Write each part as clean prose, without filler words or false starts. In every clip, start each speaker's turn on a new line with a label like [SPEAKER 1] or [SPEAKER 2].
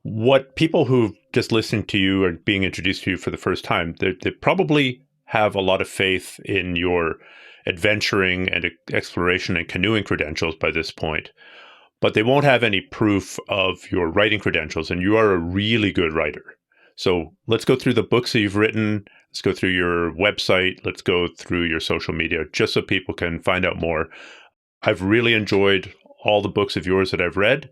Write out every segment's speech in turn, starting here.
[SPEAKER 1] what people who've just listened to you or being introduced to you for the first time, they probably have a lot of faith in your adventuring and exploration and canoeing credentials by this point, but they won't have any proof of your writing credentials. And you are a really good writer. So let's go through the books that you've written. Let's go through your website. Let's go through your social media, just so people can find out more. I've really enjoyed all the books of yours that I've read.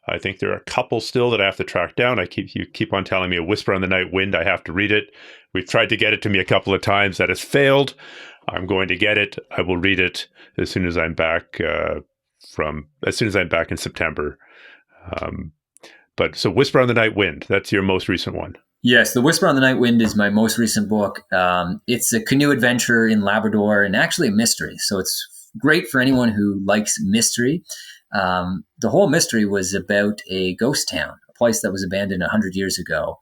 [SPEAKER 1] I think there are a couple still that I have to track down. You keep on telling me A Whisper on the Night Wind. I have to read it. We've tried to get it to me a couple of times. That has failed. I'm going to get it. I will read it as soon as I'm back in September. So Whisper on the Night Wind, that's your most recent one.
[SPEAKER 2] Yes, The Whisper on the Night Wind is my most recent book. It's a canoe adventure in Labrador and actually a mystery. So it's great for anyone who likes mystery. The whole mystery was about a ghost town, a place that was abandoned 100 years ago,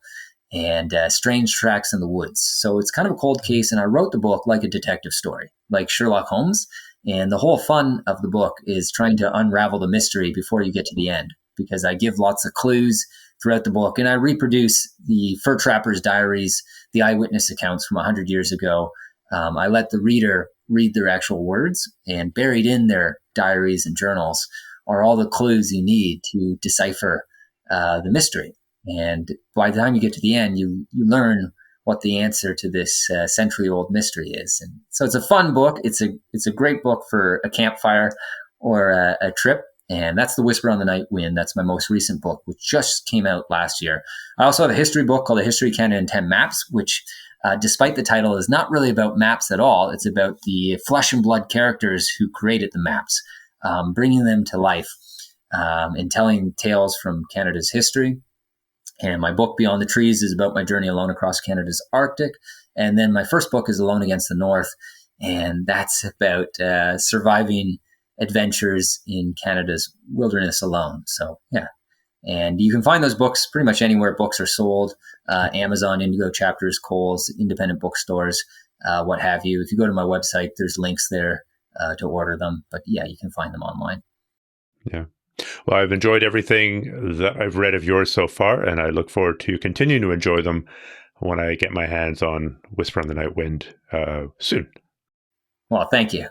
[SPEAKER 2] and strange tracks in the woods. So it's kind of a cold case, and I wrote the book like a detective story, like Sherlock Holmes. And the whole fun of the book is trying to unravel the mystery before you get to the end, because I give lots of clues throughout the book, and I reproduce the fur trappers' diaries, the eyewitness accounts from 100 years ago. I let the reader read their actual words, and buried in their diaries and journals are all the clues you need to decipher the mystery. And by the time you get to the end, you learn what the answer to this century-old mystery is. And so it's a fun book. It's a great book for a campfire or a trip. And that's The Whisper on the Night Wind. That's my most recent book, which just came out last year. I also have a history book called A History of Canada in 10 Maps, which, despite the title, is not really about maps at all. It's about the flesh and blood characters who created the maps, bringing them to life and telling tales from Canada's history. And my book, Beyond the Trees, is about my journey alone across Canada's Arctic. And then my first book is Alone Against the North, and that's about surviving adventures in Canada's wilderness alone. So, yeah. And you can find those books pretty much anywhere books are sold, Amazon, Indigo Chapters, Kohl's, independent bookstores, what have you. If you go to my website, there's links there to order them. But yeah, you can find them online.
[SPEAKER 1] Yeah. Well, I've enjoyed everything that I've read of yours so far, and I look forward to continuing to enjoy them when I get my hands on Whisper on the Night Wind soon.
[SPEAKER 2] Well, thank you.